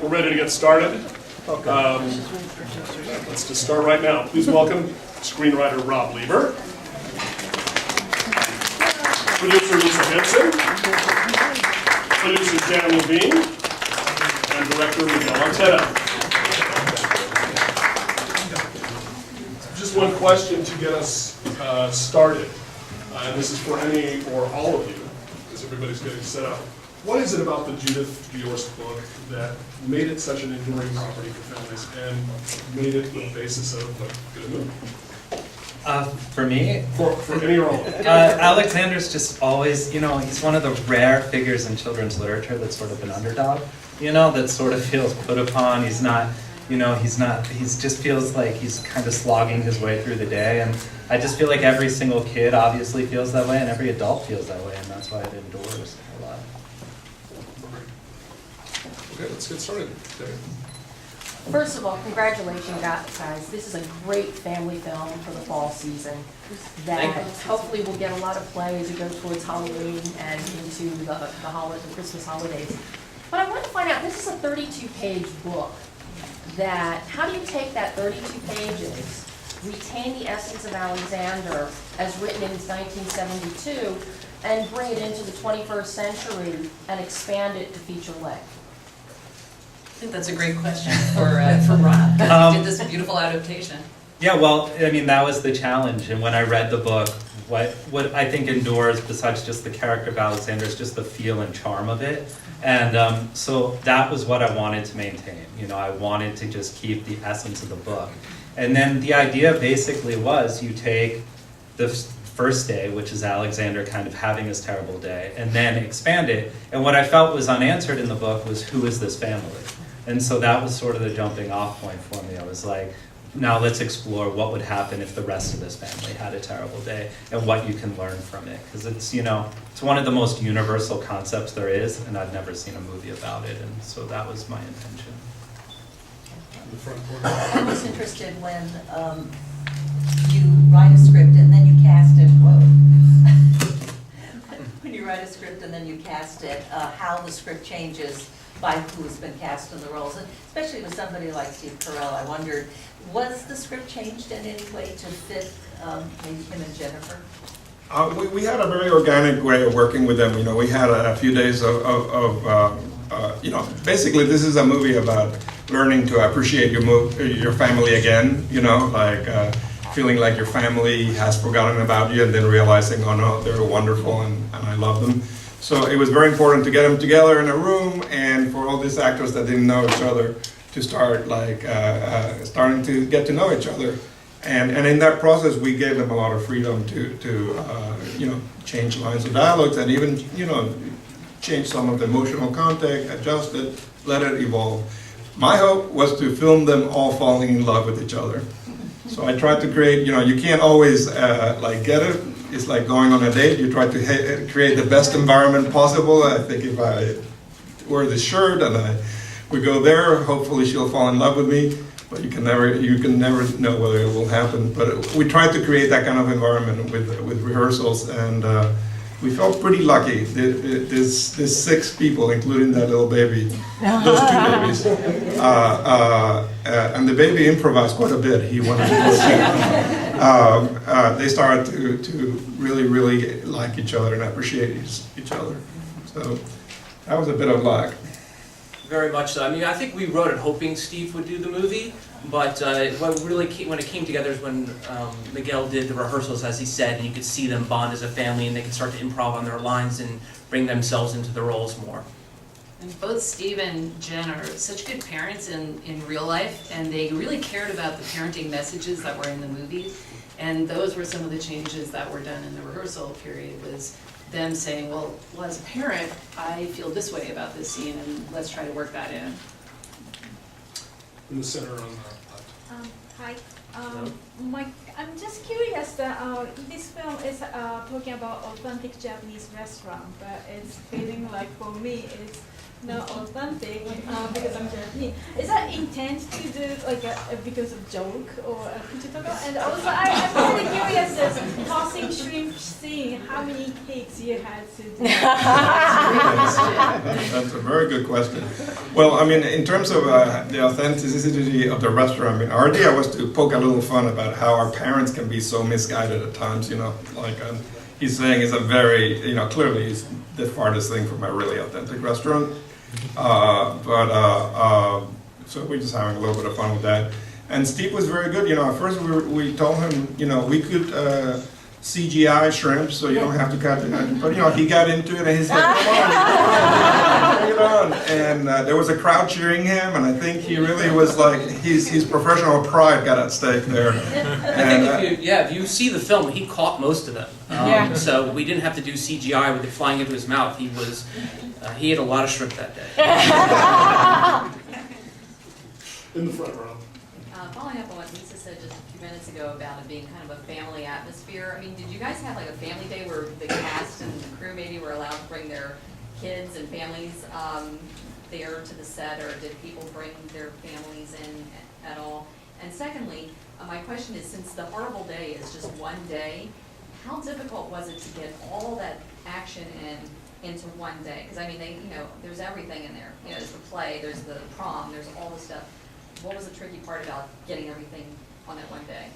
We're ready to get started. Let's just start right now. Please welcome screenwriter Rob Lieber, producer Lisa Henson, producer Dan Levine, and director Miguel Arteta. Just one question to get us started, and this is for any or all of you, as everybody's getting set up. What is it about the Judith Viorst book that made it such an enduring property for families and made it the basis of a good movie? For me? For any or all of you. Alexander's just always, he's one of the rare figures in children's literature that's sort of an underdog, that sort of feels put upon. He's not, he just feels like he's kind of slogging his way through the day. And I just feel like every single kid obviously feels that way and every adult feels that way. And that's why it endures a lot. Okay, let's get started. David. First of all, congratulations, guys. This is a great family film for the fall season that hopefully will get a lot of play as you go towards Halloween and into the Christmas holidays. But I want to find out, this is a 32-page book. How do you take that 32 pages, retain the essence of Alexander as written in 1972, and bring it into the 21st century and expand it to feature length? I think that's a great question for Rob. He did this beautiful adaptation. Yeah, well, that was the challenge. And when I read the book, what I think endures, besides just the character of Alexander, is just the feel and charm of it. And so that was what I wanted to maintain. I wanted to just keep the essence of the book. And then the idea basically was you take the first day, which is Alexander kind of having his terrible day, and then expand it. And what I felt was unanswered in the book was, who is this family? And so that was sort of the jumping off point for me. I was like, now let's explore what would happen if the rest of this family had a terrible day and what you can learn from it. Because it's, it's one of the most universal concepts there is, and I've never seen a movie about it. And so that was my intention. I was interested when you write a script and then you cast it. When you write a script and then you cast it, how the script changes by who has been cast in the roles, and especially with somebody like Steve Carell. I wondered, was the script changed in any way to fit maybe him and Jennifer? We had a very organic way of working with them. We had a few days of basically this is a movie about learning to appreciate your family again. Feeling like your family has forgotten about you, and then realizing, oh no, they're wonderful and I love them. So it was very important to get them together in a room, and for all these actors that didn't know each other to start starting to get to know each other. And in that process, we gave them a lot of freedom to change lines of dialogues and even change some of the emotional content, adjust it, let it evolve. My hope was to film them all falling in love with each other. So I tried to create, you can't always get it. It's like going on a date. You try to create the best environment possible. I think if I wear this shirt and we go there, hopefully she'll fall in love with me. But you can never know whether it will happen. But we tried to create that kind of environment with rehearsals, and we felt pretty lucky. There's 6 people, including that little baby, those 2 babies, and the baby improvised quite a bit. He wanted to they started to really like each other and appreciate each other. So that was a bit of luck. Very much so. I think we wrote it hoping Steve would do the movie, but when it came together is when Miguel did the rehearsals, as he said, and you could see them bond as a family, and they could start to improv on their lines and bring themselves into the roles more. And both Steve and Jen are such good parents in real life, and they really cared about the parenting messages that were in the movie. And those were some of the changes that were done in the rehearsal period, was them saying, well, as a parent, I feel this way about this scene, and let's try to work that in. In the center on the left. Hi. I'm just curious that this film is talking about authentic Japanese restaurant, but it's feeling like for me it's not authentic because I'm Japanese. Is that intent to do because of joke or could you talk about? And also I'm really curious this tossing shrimp scene, how many takes you had to do? That's a very good question. Well, I mean, in terms of the authenticity of the restaurant, I mean, our idea was to poke a little fun about how our parents can be so misguided at times, you know, like he's saying it's a very, you know, clearly it's the farthest thing from a really authentic restaurant. So we're just having a little bit of fun with that. And Steve was very good, you know, at first we told him, you know, we could CGI shrimp so you don't have to cut it. But, you know, he got into it and he said, come on, bring it on. And there was a crowd cheering him, and I think he really was like, his professional pride got at stake there. And, I think if you see the film, he caught most of them. So we didn't have to do CGI with it flying into his mouth. He ate a lot of shrimp that day. In the front row. Following up on what Lisa said just a few minutes ago about it being kind of a family atmosphere, I mean, did you guys have like a family day where the cast and the crew maybe were allowed to bring their kids and families there to the set, or did people bring their families in at all? And secondly, my question is, since the horrible day is just one day, how difficult was it to get all that action into one day? Because I mean, there's everything in there. You know, there's the play, there's the prom, there's all the stuff. What was the tricky part about getting everything on that one day?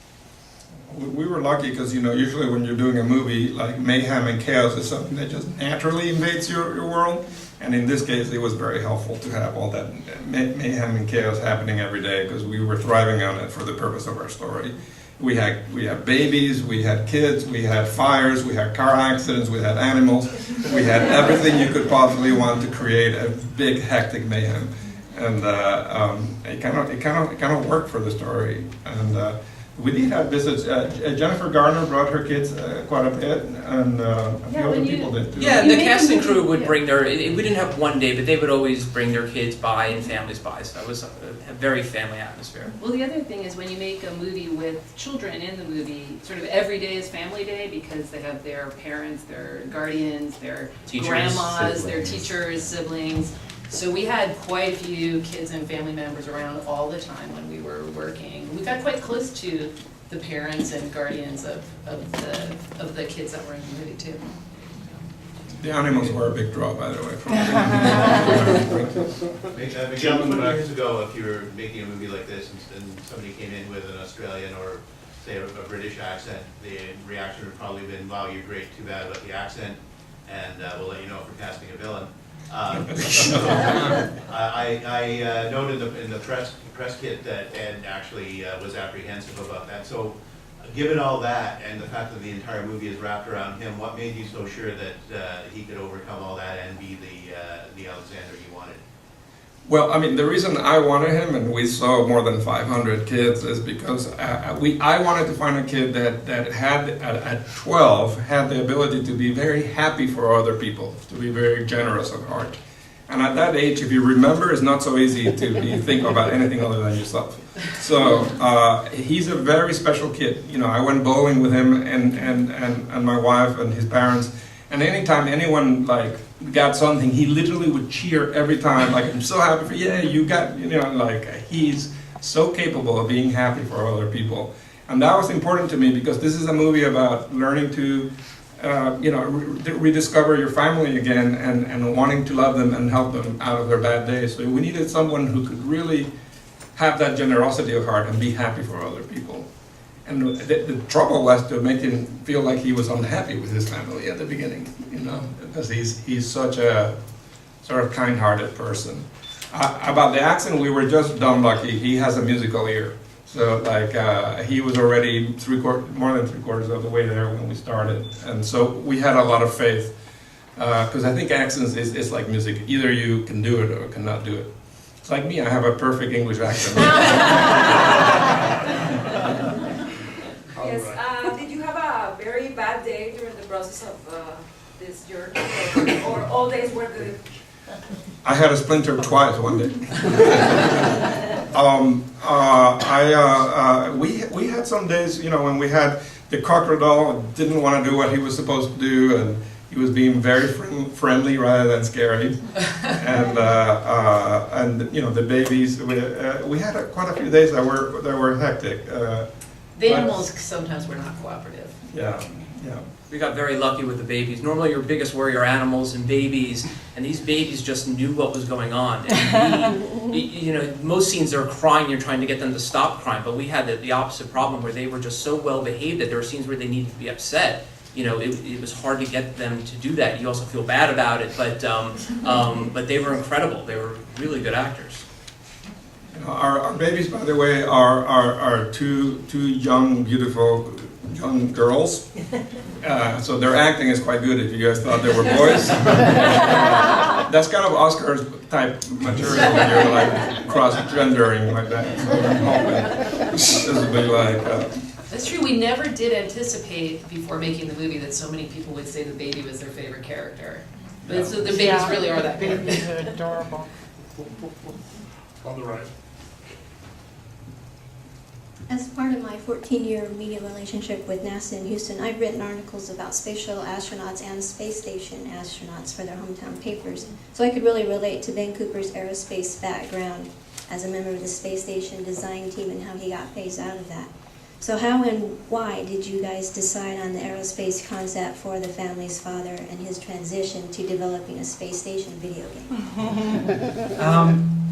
we were lucky because, you know, usually when you're doing a movie, like mayhem and chaos is something that just naturally invades your world. And in this case, it was very helpful to have all that mayhem and chaos happening every day because we were thriving on it for the purpose of our story. We had babies, we had kids, we had fires, we had car accidents, we had animals. We had everything you could possibly want to create a big, hectic mayhem. And it kind of worked for the story. And we did have visits. Jennifer Garner brought her kids quite a bit, and a few other people did too. Yeah, the cast and crew would bring their. We didn't have one day, but they would always bring their kids by and families by. So it was a very family atmosphere. Well, the other thing is when you make a movie with children in the movie, sort of every day is family day because they have their parents, their guardians, their Teachers, grandmas, their siblings. teachers, siblings. So we had quite a few kids and family members around all the time when we were working. We got quite close to the parents and guardians of the kids that were in the movie too. The animals were a big draw, by the way. Miguel, 20 years ago, if you were making a movie like this and somebody came in with an Australian or, say, a British accent, the reaction would probably been, wow, you're great, too bad about the accent, and we'll let you know if we're casting a villain. I noted in the press kit that Ed actually was apprehensive about that. So given all that and the fact that the entire movie is wrapped around him, what made you so sure that he could overcome all that and be the Alexander you wanted? Well, I mean, the reason I wanted him, and we saw more than 500 kids, is because I wanted to find a kid that had, at 12, had the ability to be very happy for other people, to be very generous of heart. And at that age, if you remember, it's not so easy to think about anything other than yourself. So he's a very special kid. You know, I went bowling with him and my wife and his parents. And anytime anyone got something, he literally would cheer every time. Like, I'm so happy for you. Yeah, you got, he's so capable of being happy for other people. And that was important to me because this is a movie about learning to, rediscover your family again and wanting to love them and help them out of their bad days. So we needed someone who could really have that generosity of heart and be happy for other people. And the trouble was to make him feel like he was unhappy with his family at the beginning, because he's such a sort of kind-hearted person. About the accent, we were just dumb lucky. He has a musical ear. So he was already more than three-quarters of the way there when we started. And so we had a lot of faith, because I think accents is like music. Either you can do it or cannot do it. It's like me, I have a perfect English accent. Yes, did you have a very bad day during the process of this journey, or all days were good? I had a splinter twice one day. We had some days, when we had the crocodile didn't want to do what he was supposed to do, and he was being very friendly rather than scary, and the babies. We had quite a few days that were hectic. The animals sometimes were not cooperative. Yeah, yeah. We got very lucky with the babies. Normally your biggest worry are animals and babies, and these babies just knew what was going on. And you know, most scenes they're crying, you're trying to get them to stop crying, but we had the opposite problem where they were just so well behaved that there were scenes where they needed to be upset. You know, it was hard to get them to do that. You also feel bad about it, but they were incredible. They were really good actors. Our babies, by the way, are two young, beautiful young girls. So their acting is quite good if you guys thought they were boys. That's kind of Oscars type material when you're like cross-gendering like that. So I'm hoping this will be like... That's true, we never did anticipate before making the movie that so many people would say the baby was their favorite character. But so the babies really are that good. Babies are adorable. On the right. As part of my 14-year media relationship with NASA in Houston, I've written articles about space shuttle astronauts and space station astronauts for their hometown papers. So I could really relate to Ben Cooper's aerospace background as a member of the space station design team and how he got phased out of that. So how and why did you guys decide on the aerospace concept for the family's father and his transition to developing a space station video game?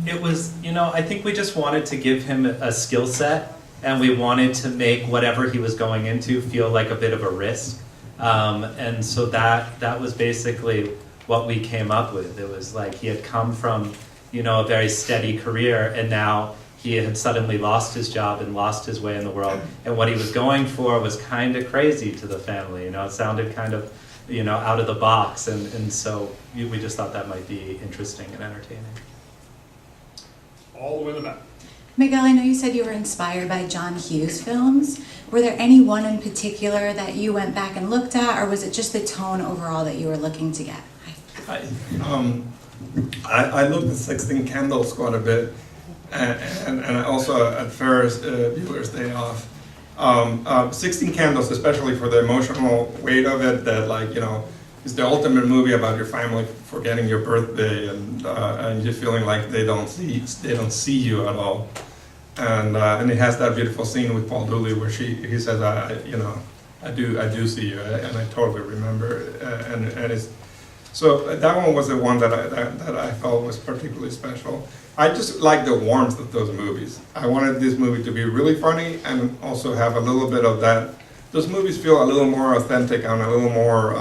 It was, you know, I think we just wanted to give him a skill set, and we wanted to make whatever he was going into feel like a bit of a risk. And so that was basically what we came up with. It was like he had come from, you know, a very steady career, and now he had suddenly lost his job and lost his way in the world. And what he was going for was kind of crazy to the family. You know, it sounded kind of, you know, out of the box. And so we just thought that might be interesting and entertaining. All the way in the back. Miguel, I know you said you were inspired by John Hughes films. Were there any one in particular that you went back and looked at, or was it just the tone overall that you were looking to get? I looked at 16 Candles quite a bit, and also at Ferris Bueller's Day Off. 16 Candles, especially for the emotional weight of it, that, like, you know, it's the ultimate movie about your family forgetting your birthday and you feeling like they don't see you at all. And it has that beautiful scene with Paul Dooley where he says, I do see you, and I totally remember. And it's so that one was the one that I felt was particularly special. I just like the warmth of those movies. I wanted this movie to be really funny and also have a little bit of that. Those movies feel a little more authentic and a little more,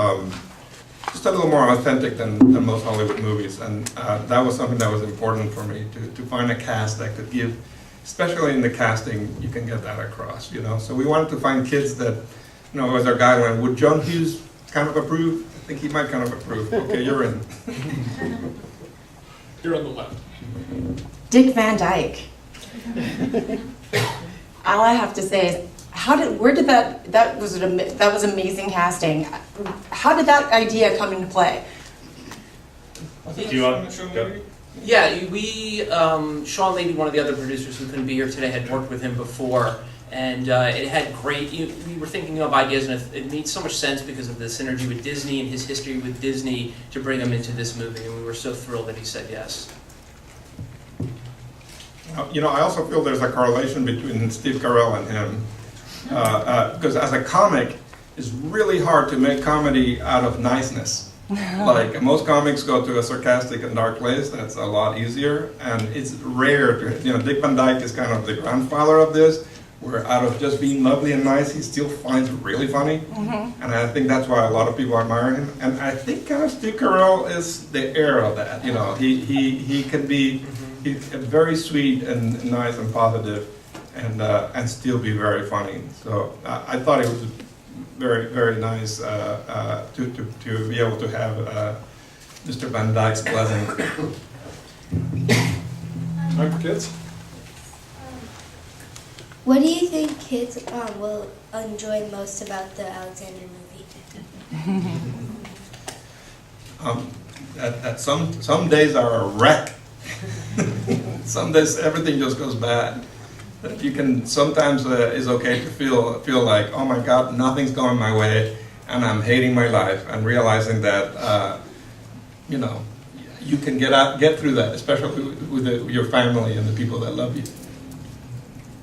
just a little more authentic than most Hollywood movies. And that was something that was important for me, to find a cast that could give, especially in the casting, you can get that across, you know. So we wanted to find kids that, you know, as our guideline. Would John Hughes kind of approve? I think he might kind of approve. Okay, you're in. Here on the left. Dick Van Dyke. All I have to say is, that was amazing casting. How did that idea come into play? Do you want to go? Yeah, Sean Levy, one of the other producers who couldn't be here today, had worked with him before, and it had great, we were thinking of ideas, and it made so much sense because of the synergy with Disney and his history with Disney to bring him into this movie, and we were so thrilled that he said yes. You know, I also feel there's a correlation between Steve Carell and him. Because as a comic, it's really hard to make comedy out of niceness. Like, most comics go to a sarcastic and dark place. That's a lot easier, and it's rare to, you know, Dick Van Dyke is kind of the grandfather of this, where out of just being lovely and nice, he still finds it really funny. And I think that's why a lot of people admire him. And I think kind of Steve Carell is the heir of that. You know, he can be he's very sweet and nice and positive, and still be very funny. So I thought it was very, very nice to be able to have Mr. Van Dyke's blessing. Time for kids? What do you think kids will enjoy most about the Alexander movie? Some days are a wreck. Some days everything just goes bad. But you can sometimes it's okay to feel like, oh my God, nothing's going my way, and I'm hating my life, and realizing that you know, you can get through that, especially with your family and the people that love you.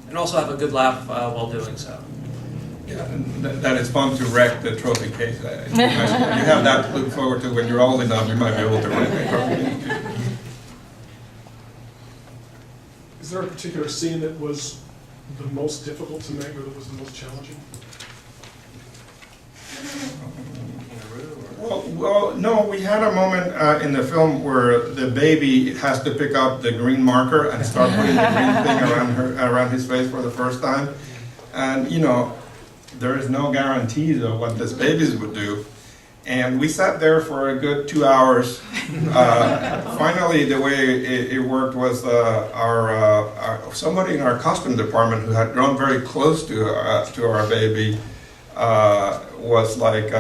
And also have a good laugh while doing so. Yeah, and that it's fun to wreck the trophy case. You have that to look forward to when you're old enough. You might be able to wreck the trophy. Is there a particular scene that was the most difficult to make or that was the most challenging? Well, no, we had a moment in the film where the baby has to pick up the green marker and start putting the green thing around his face for the first time. And, you know, there is no guarantees of what this babies would do. And we sat there for a good 2 hours. Finally, the way it worked was somebody in our costume department who had grown very close to our baby was like,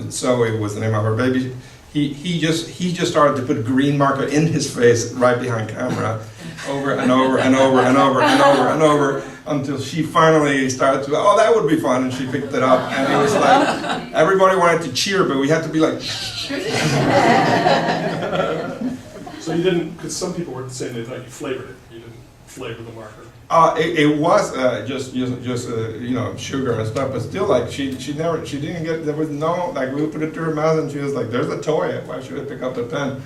Zoe was the name of our baby. He just started to put green marker in his face right behind camera, over and over and over and over and over and over, until she finally started to, oh, that would be fun, and she picked it up, and it was like, everybody wanted to cheer, but we had to be like, So you didn't, because some people were saying they thought you flavored it. You didn't flavor the marker. It was just you know, sugar and stuff, but still, like, she didn't get, there was no, like, we put it to her mouth and she was like, there's a toy, why should I pick up the pen?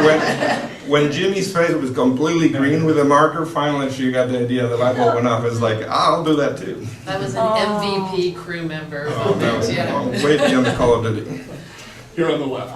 But when Jimmy's face was completely green with the marker, finally she got the idea, the light bulb went off. It's like, I'll do that too. That was an MVP crew member. That was way beyond the Call of Duty. Here on the left.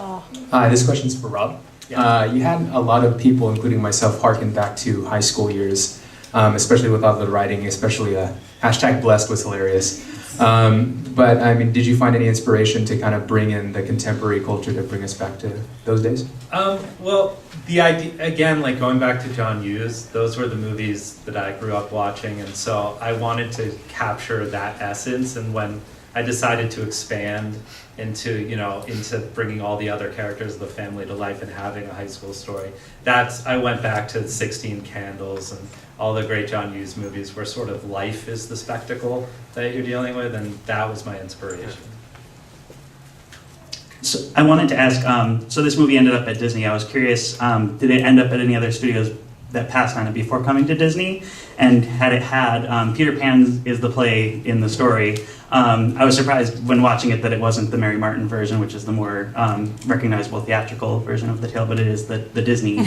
Hi, this question's for Rob. You had a lot of people, including myself, harken back to high school years, especially with all the writing, especially #blessed was hilarious. But I mean, did you find any inspiration to kind of bring in the contemporary culture to bring us back to those days? Well, the idea, again, like going back to John Hughes, those were the movies that I grew up watching, and so I wanted to capture that essence. And when I decided to expand into bringing all the other characters of the family to life and having a high school story, I went back to 16 Candles and all the great John Hughes movies where sort of life is the spectacle that you're dealing with, and that was my inspiration. So I wanted to ask, so this movie ended up at Disney. I was curious, did it end up at any other studios that passed on it before coming to Disney? And had it had, Peter Pan is the play in the story. I was surprised when watching it that it wasn't the Mary Martin version, which is the more recognizable theatrical version of the tale, but it is the Disney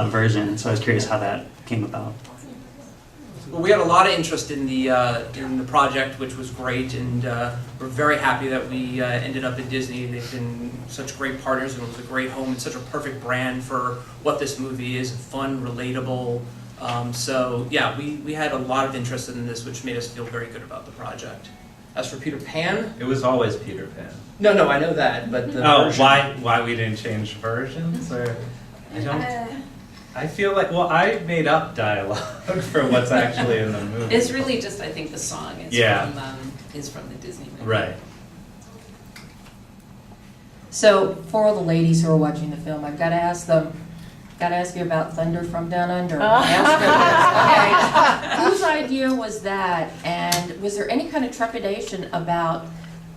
version. So I was curious how that came about. Well, we had a lot of interest in the project, which was great, and we're very happy that we ended up at Disney. They've been such great partners, and it was a great home and such a perfect brand for what this movie is: fun, relatable. So yeah, we had a lot of interest in this, which made us feel very good about the project. As for Peter Pan, It was always Peter Pan. no, I know that, but the version. Why we didn't change versions? Or I don't. I feel like, well, I made up dialogue for what's actually in the movie. It's really just, I think, the song is from the Disney movie. Right. So for the ladies who are watching the film, I've got to ask you about Thunder from Down Under. Okay. Whose idea was that? And was there any kind of trepidation about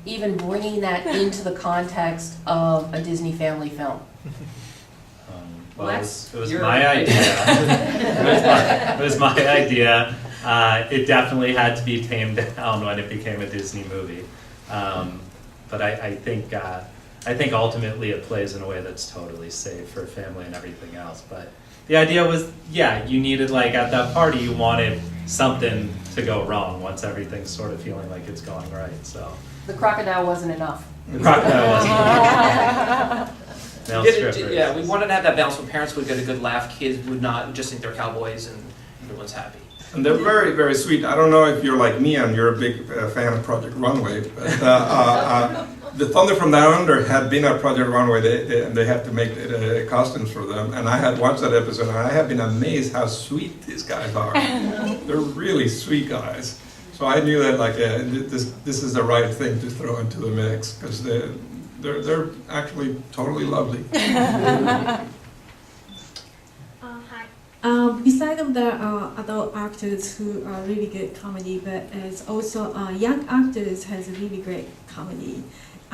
even bringing that into the context of a Disney family film? Well, Well, it was your my idea. It was my idea. It definitely had to be tamed down when it became a Disney movie. But I think ultimately it plays in a way that's totally safe for family and everything else. But the idea was, you needed, like, at that party, you wanted something to go wrong once everything's sort of feeling like it's going right. So The crocodile wasn't enough. the crocodile wasn't. Male strippers. Yeah, we wanted to have that balance where parents would get a good laugh, kids would not, just think they're cowboys, and everyone's happy. And they're very, very sweet. I don't know if you're like me and you're a big fan of Project Runway, but the Thunder from Down Under had been at Project Runway. They had to make costumes for them, and I had watched that episode, and I have been amazed how sweet these guys are. They're really sweet guys. So I knew that, like, this is the right thing to throw into the mix, because they're actually totally lovely. Hi. Besides of the adult actors who are really good comedy, but it's also young actors has a really great comedy.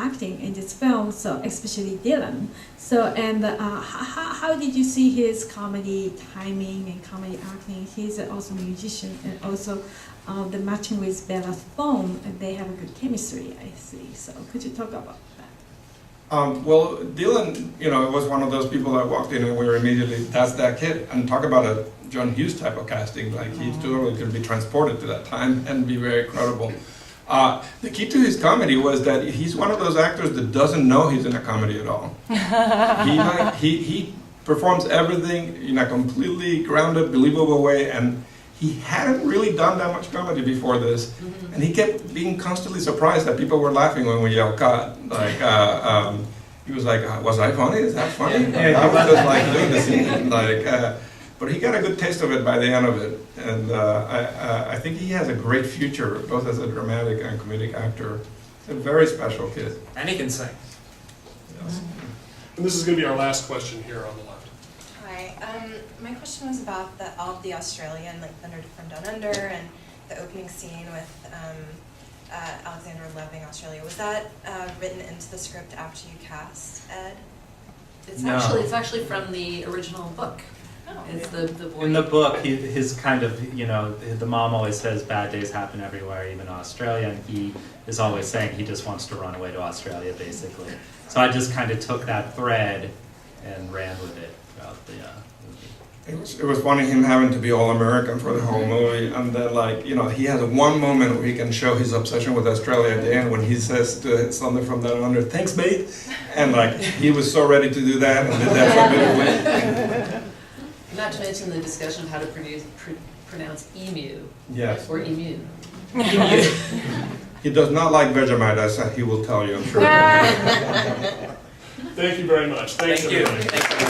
acting in this film, so especially Dylan. So, and how did you see his comedy timing and comedy acting? He's also a musician, and also the matching with Bella Thorne, and they have a good chemistry, I see. So, could you talk about that? Well, Dylan, you know, was one of those people that walked in and we were immediately, that's that kid. And talk about a John Hughes type of casting, like he totally could be transported to that time and be very credible. The key to his comedy was that he's one of those actors that doesn't know he's in a comedy at all. He performs everything in a completely grounded, believable way, and he hadn't really done that much comedy before this, and he kept being constantly surprised that people were laughing when we yelled "cut." Like he was like, "Was I funny? Is that funny?" Like, I was just like doing the scene, like. But he got a good taste of it by the end of it, and I think he has a great future, both as a dramatic and comedic actor. He's a very special kid. And he can sing. Yes. And this is going to be our last question here on the left. Hi, my question was about all of the Australian, like Thunder from Down Under, and the opening scene with Alexander leaving Australia. Was that written into the script after you cast Ed? It's No. actually from the original book. It's the boy. In the book, his kind of, you know, the mom always says bad days happen everywhere, even Australia, and he is always saying he just wants to run away to Australia, basically. So I just kind of took that thread and ran with it throughout the movie. It was funny him having to be all American for the whole movie, and then like, you know, he has one moment where he can show his obsession with Australia at the end when he says to something from Down Under, "Thanks, mate," and like he was so ready to do that and did that so beautifully. Not to mention the discussion of how to pronounce emu. Yes. Or emu. He does not like Vegemite, as he will tell you, I'm sure. Thank you very much. Thanks, Thank you. everybody. Thank you.